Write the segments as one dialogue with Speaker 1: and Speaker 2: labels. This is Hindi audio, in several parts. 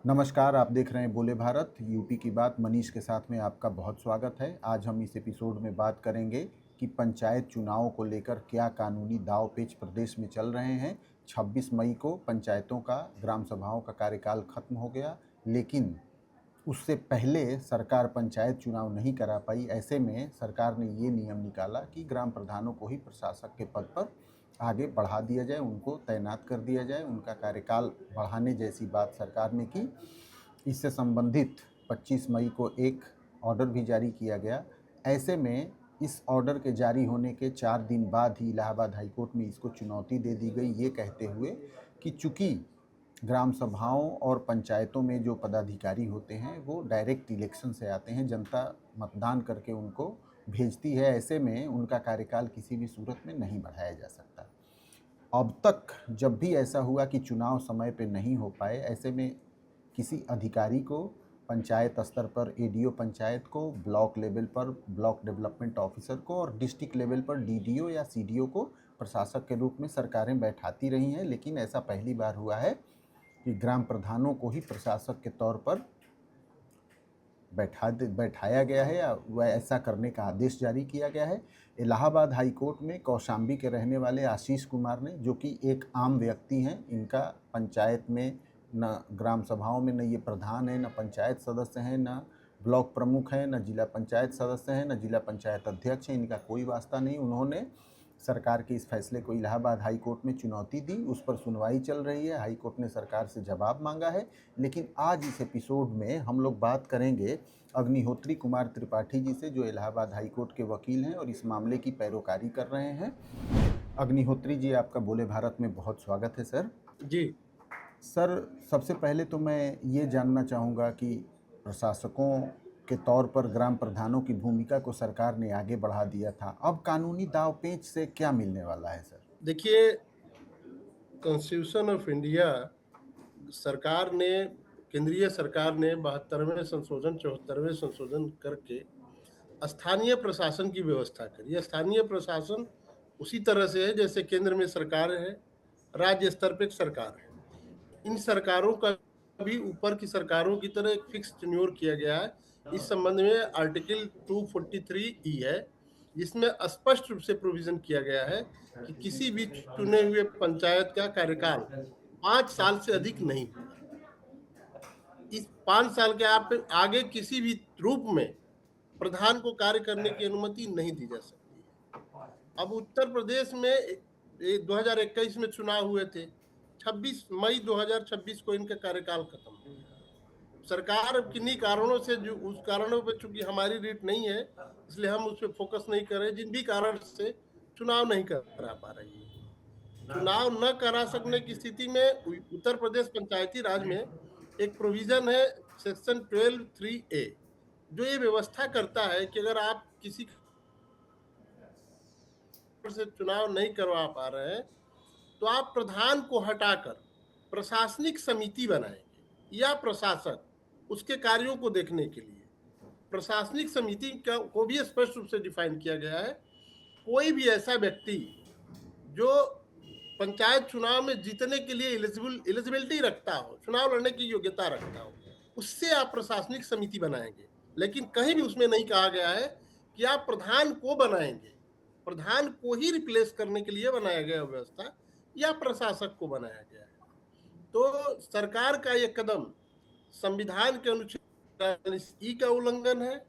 Speaker 1: नमस्कार, आप देख रहे हैं बोले भारत यूपी की बात। मनीष के साथ में आपका बहुत स्वागत है। आज हम इस एपिसोड में बात करेंगे कि पंचायत चुनावों को लेकर क्या कानूनी दाव पेच प्रदेश में चल रहे हैं। 26 मई को पंचायतों का, ग्राम सभाओं का कार्यकाल खत्म हो गया, लेकिन उससे पहले सरकार पंचायत चुनाव नहीं करा पाई। ऐसे में सरकार ने ये नियम निकाला कि ग्राम प्रधानों को ही प्रशासक के पद पर आगे बढ़ा दिया जाए, उनको तैनात कर दिया जाए, उनका कार्यकाल बढ़ाने जैसी बात सरकार ने की। इससे संबंधित 25 मई को एक ऑर्डर भी जारी किया गया। ऐसे में इस ऑर्डर के जारी होने के 4 दिन बाद ही इलाहाबाद हाईकोर्ट में इसको चुनौती दे दी गई, ये कहते हुए कि चूँकि ग्राम सभाओं और पंचायतों में जो पदाधिकारी होते हैं वो डायरेक्ट इलेक्शन से आते हैं, जनता मतदान करके उनको भेजती है। ऐसे में उनका कार्यकाल किसी भी सूरत में नहीं बढ़ाया जा सकता। अब तक जब भी ऐसा हुआ कि चुनाव समय पे नहीं हो पाए, ऐसे में किसी अधिकारी को पंचायत स्तर पर एडीओ पंचायत को, ब्लॉक लेवल पर ब्लॉक डेवलपमेंट ऑफिसर को और डिस्ट्रिक्ट लेवल पर डीडीओ या सीडीओ को प्रशासक के रूप में सरकारें बैठाती रही हैं। लेकिन ऐसा पहली बार हुआ है कि ग्राम प्रधानों को ही प्रशासक के तौर पर बैठाया गया है या वह ऐसा करने का आदेश जारी किया गया है। इलाहाबाद हाई कोर्ट में कौशाम्बी के रहने वाले आशीष कुमार ने, जो कि एक आम व्यक्ति हैं, इनका पंचायत में न ग्राम सभाओं में न ये प्रधान है, न पंचायत सदस्य हैं, न ब्लॉक प्रमुख हैं, न जिला पंचायत सदस्य हैं, न जिला पंचायत अध्यक्ष हैं, इनका कोई वास्ता नहीं। उन्होंने सरकार के इस फैसले को इलाहाबाद हाई कोर्ट में चुनौती दी, उस पर सुनवाई चल रही है। हाई कोर्ट ने सरकार से जवाब मांगा है। लेकिन आज इस एपिसोड में हम लोग बात करेंगे अग्निहोत्री कुमार त्रिपाठी जी से, जो इलाहाबाद हाई कोर्ट के वकील हैं और इस मामले की पैरोकारी कर रहे हैं। अग्निहोत्री जी, आपका बोले भारत में बहुत स्वागत है सर।
Speaker 2: जी।
Speaker 1: सर, सबसे पहले तो मैं ये जानना चाहूँगा कि प्रशासकों के तौर पर ग्राम प्रधानों की भूमिका को सरकार ने आगे बढ़ा दिया था, अब कानूनी दाव पेच से क्या मिलने वाला है सर?
Speaker 2: देखिए, कॉन्स्टिट्यूशन ऑफ इंडिया सरकार ने केंद्रीय सरकार ने 72वें संशोधन 74वें संशोधन करके स्थानीय प्रशासन की व्यवस्था करी। स्थानीय प्रशासन उसी तरह से है जैसे केंद्र में सरकार है, राज्य स्तर पे सरकार है। इन सरकारों का भी ऊपर की सरकारों की तरह एक फिक्स टेन्योर किया गया है। इस संबंध में आर्टिकल 243 है, जिसमें स्पष्ट रूप से प्रोविजन किया गया है कि किसी भी चुने हुए पंचायत का कार्यकाल 5 साल से अधिक नहीं होगा। इस 5 साल के आप आगे किसी भी रूप में प्रधान को कार्य करने की अनुमति नहीं दी जा सकती है। अब उत्तर प्रदेश में 2021 में चुनाव हुए थे, 26 मई 2026 को इनका कार्यकाल खत्म हो गया। सरकार किन्हीं कारणों से, जो उस कारणों पे चूंकि हमारी रीट नहीं है, इसलिए हम उस पर फोकस नहीं कर रहे, जिन भी कारण से चुनाव नहीं करा पा रही है। चुनाव न करा सकने की स्थिति में उत्तर प्रदेश पंचायती राज में एक प्रोविजन है, सेक्शन 12(3)A, जो ये व्यवस्था करता है कि अगर आप किसी से चुनाव नहीं करवा पा रहे हैं तो आप प्रधान को हटाकर प्रशासनिक समिति बनाएंगे या प्रशासक उसके कार्यों को देखने के लिए। प्रशासनिक समिति को भी स्पष्ट रूप से डिफाइन किया गया है। कोई भी ऐसा व्यक्ति जो पंचायत चुनाव में जीतने के लिए एलिजिबिलिटी रखता हो, चुनाव लड़ने की योग्यता रखता हो, उससे आप प्रशासनिक समिति बनाएंगे। लेकिन कहीं भी उसमें नहीं कहा गया है कि आप प्रधान को बनाएंगे। प्रधान को ही रिप्लेस करने के लिए बनाया गया व्यवस्था या प्रशासक को बनाया गया है। तो सरकार का यह कदम संविधान के अनुच्छेद 43E का उल्लंघन है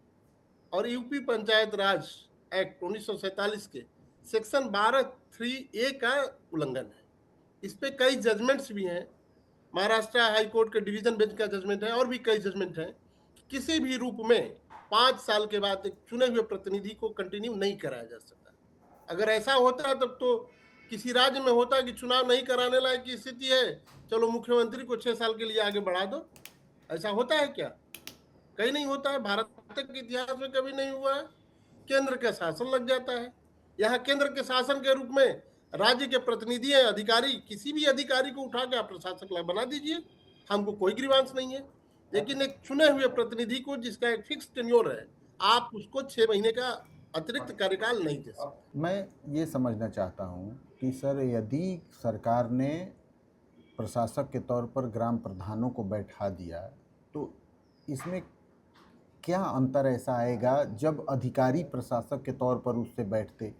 Speaker 2: और यूपी पंचायत राज एक्ट 1947 के सेक्शन 12(3)A का उल्लंघन है। इस पे कई जजमेंट्स भी हैं। महाराष्ट्र हाई कोर्ट के डिवीजन बेंच का जजमेंट है और भी कई जजमेंट हैं। किसी भी रूप में 5 साल के बाद एक चुने हुए प्रतिनिधि को कंटिन्यू नहीं कराया जा सकता। अगर ऐसा होता तब तो किसी राज्य में होता कि चुनाव नहीं कराने लायक की स्थिति है, चलो मुख्यमंत्री को 6 साल के लिए आगे बढ़ा दो। ऐसा होता है क्या? कहीं नहीं होता है। भारत तक के इतिहास में कभी नहीं हुआ है। केंद्र का शासन लग जाता है। यहाँ केंद्र के शासन के रूप में राज्य के प्रतिनिधि है, अधिकारी, किसी भी अधिकारी को उठा के आप प्रशासक बना दीजिए, हमको कोई ग्रीवांस नहीं है। लेकिन एक चुने हुए प्रतिनिधि को जिसका एक फिक्स टेन्योर है, आप उसको 6 महीने का अतिरिक्त कार्यकाल नहीं दे सकते।
Speaker 1: मैं ये समझना चाहता हूँ कि सर, यदि सरकार ने प्रशासक के तौर पर ग्राम प्रधानों को बैठा दिया, तो इसमें क्या अंतर ऐसा आएगा जब अधिकारी प्रशासक के तौर पर उससे बैठते?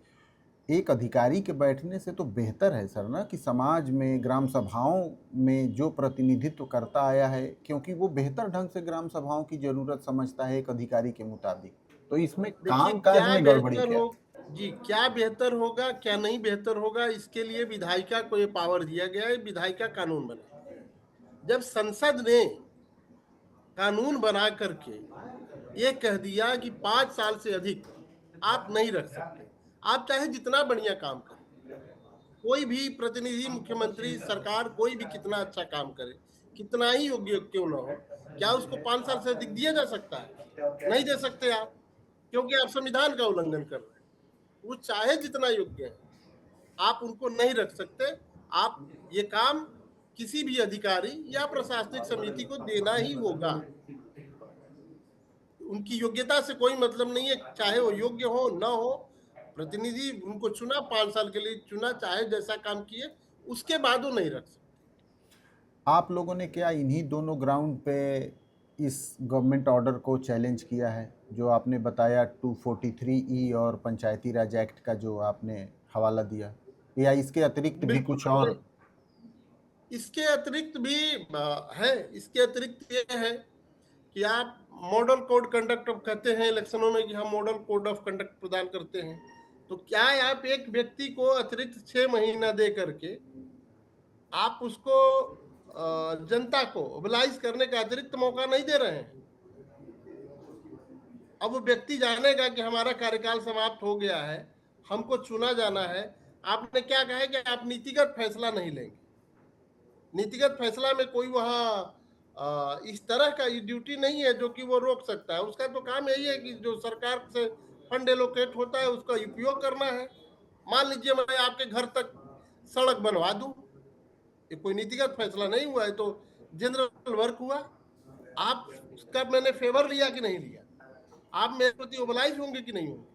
Speaker 1: एक अधिकारी के बैठने से तो बेहतर है सर ना कि समाज में ग्राम सभाओं में जो प्रतिनिधित्व करता आया है, क्योंकि वो बेहतर ढंग से ग्राम सभाओं की ज़रूरत समझता है एक अधिकारी के मुताबिक। तो इसमें
Speaker 2: देखिए
Speaker 1: कामकाज
Speaker 2: क्या
Speaker 1: में गड़बड़ी
Speaker 2: बेहतर
Speaker 1: क्या?
Speaker 2: हो, जी क्या बेहतर होगा क्या नहीं बेहतर होगा, इसके लिए विधायिका को ये पावर दिया गया है, विधायिका कानून बनाए। जब संसद ने कानून बना करके ये कह दिया कि 5 साल से अधिक आप नहीं रख सकते, आप चाहे जितना बढ़िया काम करें, कोई भी प्रतिनिधि, मुख्यमंत्री, सरकार कोई भी कितना अच्छा काम करे, कितना ही योग्य क्यों ना हो, क्या उसको 5 साल से अधिक दिया जा सकता है? नहीं दे सकते आप, क्योंकि आप संविधान का उल्लंघन कर रहे हैं। वो चाहे जितना योग्य है, आप उनको नहीं रख सकते। आप ये काम किसी भी अधिकारी या प्रशासनिक समिति को देना ही होगा। उनकी योग्यता से कोई मतलब नहीं है, चाहे वो योग्य हो ना हो, प्रतिनिधि उनको चुना, 5 साल के लिए चुना, चाहे जैसा काम किए, उसके बाद वो नहीं रख सकते।
Speaker 1: आप लोगों ने क्या इन्हीं दोनों ग्राउंड पे इस गवर्नमेंट ऑर्डर को चैलेंज किया है, जो आपने बताया 243E और पंचायती राज एक्ट का जो आपने हवाला दिया, या इसके अतिरिक्त भी
Speaker 2: बिल्कुल
Speaker 1: कुछ
Speaker 2: हमने
Speaker 1: और?
Speaker 2: इसके अतिरिक्त भी है। इसके अतिरिक्त ये है कि आप मॉडल कोड कंडक्ट ऑफ कहते हैं इलेक्शनों में कि हम मॉडल कोड ऑफ कंडक्ट प्रदान करते हैं, तो क्या आप एक व्यक्ति को अतिरिक्त 6 महीना दे करके आप उसको जनता को मोबिलाइज करने का अतिरिक्त मौका नहीं दे रहे हैं? अब वो व्यक्ति जानेगा कि हमारा कार्यकाल समाप्त हो गया है, हमको चुना जाना है। आपने क्या कहा है कि आप नीतिगत फैसला नहीं लेंगे। नीतिगत फैसला में कोई वहाँ इस तरह का ड्यूटी नहीं है जो कि वो रोक सकता है। उसका तो काम यही है कि जो सरकार से फंड एलोकेट होता है उसका उपयोग करना है। मान लीजिए मैं आपके घर तक सड़क बनवा दूं, ये कोई नीतिगत फैसला नहीं हुआ है, तो जनरल वर्क हुआ। आप उसका मैंने फेवर लिया कि नहीं लिया, आप मेरे प्रति मोबिलाइज होंगे कि नहीं होंगे?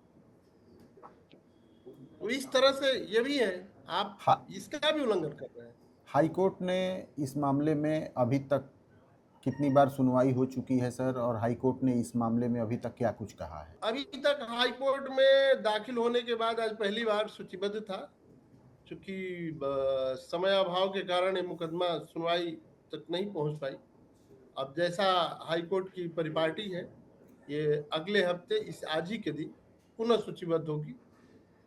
Speaker 2: तो इस तरह से ये भी है, आप
Speaker 1: हा,
Speaker 2: इसका भी उल्लंघन कर रहे हैं।
Speaker 1: हाई कोर्ट ने इस मामले में अभी तक कितनी बार सुनवाई हो चुकी है सर, और हाई कोर्ट ने इस मामले में अभी तक क्या कुछ कहा है?
Speaker 2: अभी तक हाई कोर्ट में दाखिल होने के बाद आज पहली बार सूचीबद्ध था। चूंकि समय अभाव के कारण ये मुकदमा सुनवाई तक नहीं पहुंच पाई। अब जैसा हाई कोर्ट की परिपाटी है, ये अगले हफ्ते इस आज ही के दिन पुनः सूचीबद्ध होगी।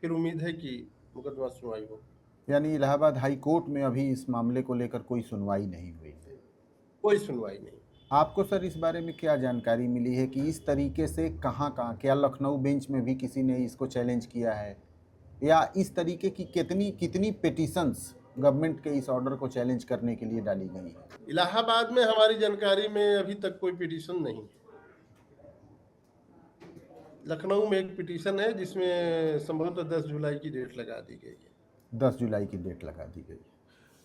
Speaker 2: फिर उम्मीद है कि मुकदमा सुनवाई होगी।
Speaker 1: यानी इलाहाबाद हाई कोर्ट में अभी इस मामले को लेकर कोई सुनवाई नहीं हुई है?
Speaker 2: कोई सुनवाई नहीं।
Speaker 1: आपको सर इस बारे में क्या जानकारी मिली है कि इस तरीके से कहाँ कहाँ, क्या लखनऊ बेंच में भी किसी ने इसको चैलेंज किया है, या इस तरीके की कितनी कितनी पिटीशंस गवर्नमेंट के इस ऑर्डर को चैलेंज करने के लिए डाली गई है?
Speaker 2: इलाहाबाद में हमारी जानकारी में अभी तक कोई पिटीशन नहीं है। लखनऊ में एक पिटीशन है जिसमें संभवतः 10 जुलाई की डेट लगा दी गई है।
Speaker 1: 10 जुलाई की डेट लगा दी गई।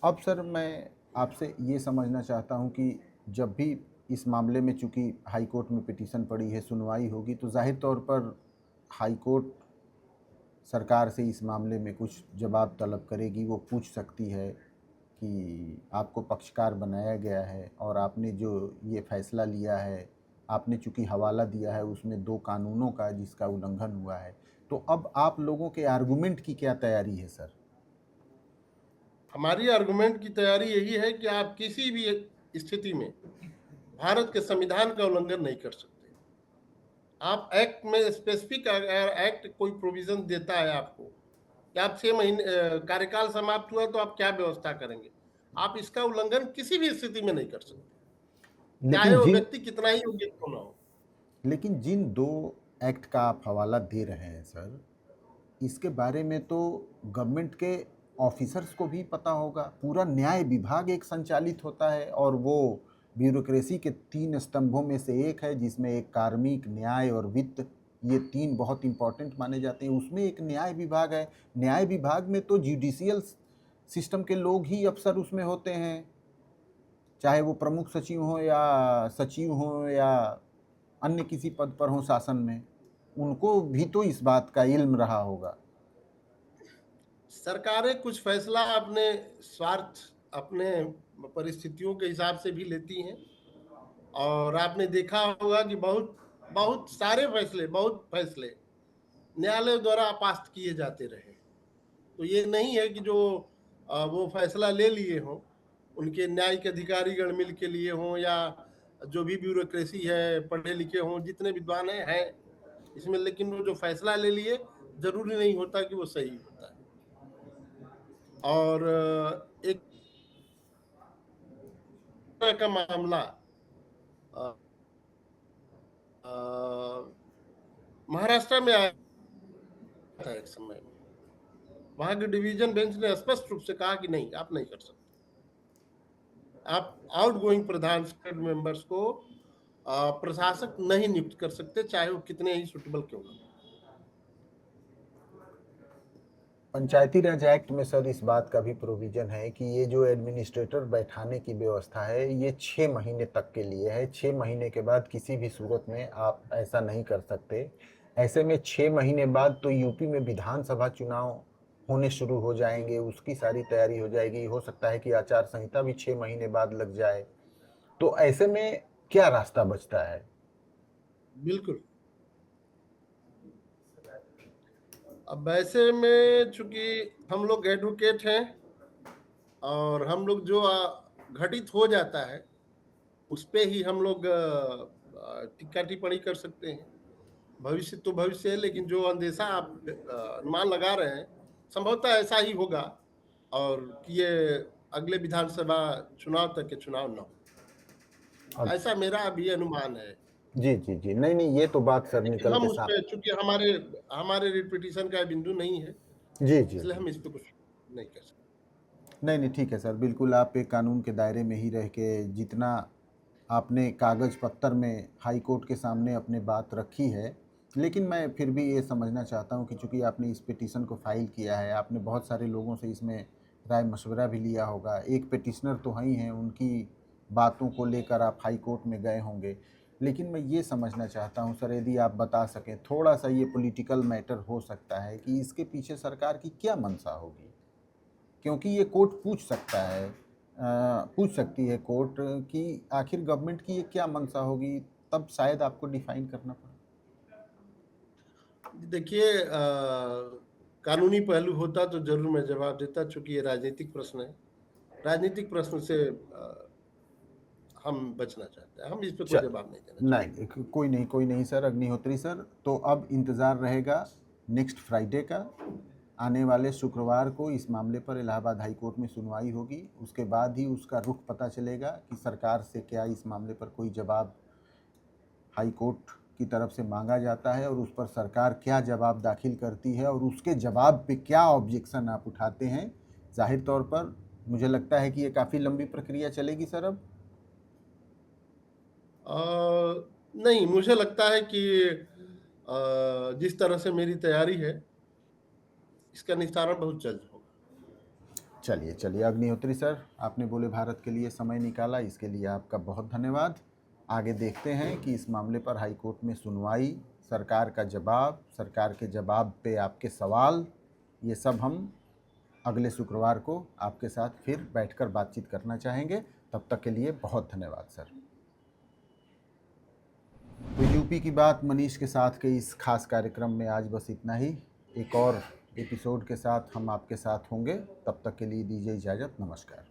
Speaker 1: अब सर मैं आपसे ये समझना चाहता हूँ कि जब भी इस मामले में चूँकि हाई कोर्ट में पिटीशन पड़ी है, सुनवाई होगी, तो जाहिर तौर पर हाई कोर्ट सरकार से इस मामले में कुछ जवाब तलब करेगी। वो पूछ सकती है कि आपको पक्षकार बनाया गया है और आपने जो ये फैसला लिया है, आपने चूँकि हवाला दिया है उसमें 2 कानूनों का जिसका उल्लंघन हुआ है, तो अब आप लोगों के आर्गूमेंट की क्या तैयारी है सर?
Speaker 2: हमारी आर्गुमेंट की तैयारी यही है कि आप किसी भी स्थिति में भारत के संविधान का उल्लंघन नहीं कर सकते। आप एक्ट में स्पेसिफिक एक्ट कोई प्रोविजन देता है आपको कि आप 6 महीने कार्यकाल समाप्त हुआ तो आप क्या व्यवस्था करेंगे, आप इसका उल्लंघन किसी भी स्थिति में नहीं कर सकते, चाहे
Speaker 1: लेकिन
Speaker 2: वो
Speaker 1: जिन
Speaker 2: व्यक्ति कितना ही योग्य क्यों ना हो।
Speaker 1: लेकिन जिन 2 एक्ट का आप हवाला दे रहे हैं सर, इसके बारे में तो गवर्नमेंट के ऑफिसर्स को भी पता होगा। पूरा न्याय विभाग एक संचालित होता है और वो ब्यूरोक्रेसी के 3 स्तंभों में से एक है, जिसमें एक कार्मिक, न्याय और वित्त, ये 3 बहुत इम्पोर्टेंट माने जाते हैं। उसमें एक न्याय विभाग है। न्याय विभाग में तो जुडिशियल सिस्टम के लोग ही अफसर उसमें होते हैं, चाहे वो प्रमुख सचिव हों या सचिव हों या अन्य किसी पद पर हों शासन में, उनको भी तो इस बात का इल्म रहा होगा।
Speaker 2: सरकारें कुछ फैसला अपने स्वार्थ अपने परिस्थितियों के हिसाब से भी लेती हैं। और आपने देखा होगा कि बहुत बहुत सारे फैसले, बहुत फैसले न्यायालय द्वारा अपास्त किए जाते रहे। तो ये नहीं है कि जो वो फैसला ले लिए हों, उनके न्यायिक अधिकारीगण मिल के लिए हों, या जो भी ब्यूरोक्रेसी है, पढ़े लिखे हों, जितने विद्वान हैं इसमें, लेकिन वो जो फैसला ले लिए जरूरी नहीं होता कि वो सही होता है। और एक तरह का मामला अ, अ, महाराष्ट्र में आया था एक समय में। वहां के डिवीजन बेंच ने स्पष्ट रूप से कहा कि नहीं, आप नहीं कर सकते। आप आउटगोइंग प्रधान स्टेट मेंबर्स को प्रशासक नहीं नियुक्त कर सकते, चाहे वो कितने ही सुटेबल क्यों ना।
Speaker 1: पंचायती राज एक्ट में सर इस बात का भी प्रोविजन है कि ये जो एडमिनिस्ट्रेटर बैठाने की व्यवस्था है ये 6 महीने तक के लिए है। 6 महीने के बाद किसी भी सूरत में आप ऐसा नहीं कर सकते। ऐसे में 6 महीने बाद तो यूपी में विधानसभा चुनाव होने शुरू हो जाएंगे, उसकी सारी तैयारी हो जाएगी। हो सकता है कि आचार संहिता भी 6 महीने बाद लग जाए। तो ऐसे में क्या रास्ता बचता है?
Speaker 2: बिल्कुल। अब ऐसे में चूंकि हम लोग एडवोकेट हैं और हम लोग जो घटित हो जाता है उस पे ही हम लोग टिक्का टिप्पणी कर सकते हैं। भविष्य तो भविष्य है, लेकिन जो अंदेशा आप अनुमान लगा रहे हैं संभवतः ऐसा ही होगा, और कि ये अगले विधानसभा चुनाव तक के चुनाव न हो,
Speaker 1: अब
Speaker 2: ऐसा मेरा भी अनुमान है।
Speaker 1: जी जी जी, नहीं नहीं, ये तो बात सर
Speaker 2: लेकिन
Speaker 1: निकल
Speaker 2: हम
Speaker 1: के
Speaker 2: उस
Speaker 1: साथ।
Speaker 2: पे, चूंकि हमारे हमारे रिट पिटीशन का बिंदु नहीं है,
Speaker 1: जी जी
Speaker 2: इसलिए
Speaker 1: जी,
Speaker 2: हम इस पे कुछ नहीं कर सकते।
Speaker 1: नहीं नहीं, ठीक है सर, बिल्कुल आप एक कानून के दायरे में ही रह के जितना आपने कागज़ पत्तर में हाई कोर्ट के सामने अपने बात रखी है। लेकिन मैं फिर भी ये समझना चाहता हूँ कि चूँकि आपने इस पिटीशन को फाइल किया है, आपने बहुत सारे लोगों से इसमें राय मशवरा भी लिया होगा। एक पिटिशनर तो हैं ही हैं, उनकी बातों को लेकर आप हाई कोर्ट में गए होंगे। लेकिन मैं ये समझना चाहता हूँ सर, यदि आप बता सकें, थोड़ा-सा ये पॉलिटिकल मैटर हो सकता है कि इसके पीछे सरकार की क्या मंशा होगी? क्योंकि ये कोर्ट पूछ सकता है, पूछ सकती है कोर्ट कि आखिर गवर्नमेंट की ये क्या मंशा होगी, तब शायद आपको डिफाइन करना पड़े।
Speaker 2: देखिए, कानूनी पहलू होता तो जरूर मैं जवाब देता, चूंकि ये राजनीतिक प्रश्न है। राजनीतिक प्रश्न से हम बचना चाहते हैं, हम इस पे कोई
Speaker 1: चल,
Speaker 2: जवाब नहीं देना चाहते।
Speaker 1: नहीं, कोई नहीं सर, अग्निहोत्री सर, तो अब इंतज़ार रहेगा नेक्स्ट फ्राइडे का। आने वाले शुक्रवार को इस मामले पर इलाहाबाद हाई कोर्ट में सुनवाई होगी। उसके बाद ही उसका रुख पता चलेगा कि सरकार से क्या इस मामले पर कोई जवाब हाई कोर्ट की तरफ से मांगा जाता है और उस पर सरकार क्या जवाब दाखिल करती है और उसके जवाब पे क्या ऑब्जेक्शन आप उठाते हैं। जाहिर तौर पर मुझे लगता है कि ये काफ़ी लंबी प्रक्रिया चलेगी सर अब।
Speaker 2: नहीं, मुझे लगता है कि जिस तरह से मेरी तैयारी है, इसका निस्तारण बहुत जल्द होगा।
Speaker 1: चलिए चलिए, अग्निहोत्री सर, आपने बोले भारत के लिए समय निकाला, इसके लिए आपका बहुत धन्यवाद। आगे देखते हैं कि इस मामले पर हाई कोर्ट में सुनवाई, सरकार का जवाब, सरकार के जवाब पे आपके सवाल, ये सब हम अगले शुक्रवार को आपके साथ फिर बैठकर बातचीत करना चाहेंगे। तब तक के लिए बहुत धन्यवाद सर। तो यूपी की बात मनीष के साथ के इस खास कार्यक्रम में आज बस इतना ही। एक और एपिसोड के साथ हम आपके साथ होंगे, तब तक के लिए दीजिए इजाज़त, नमस्कार।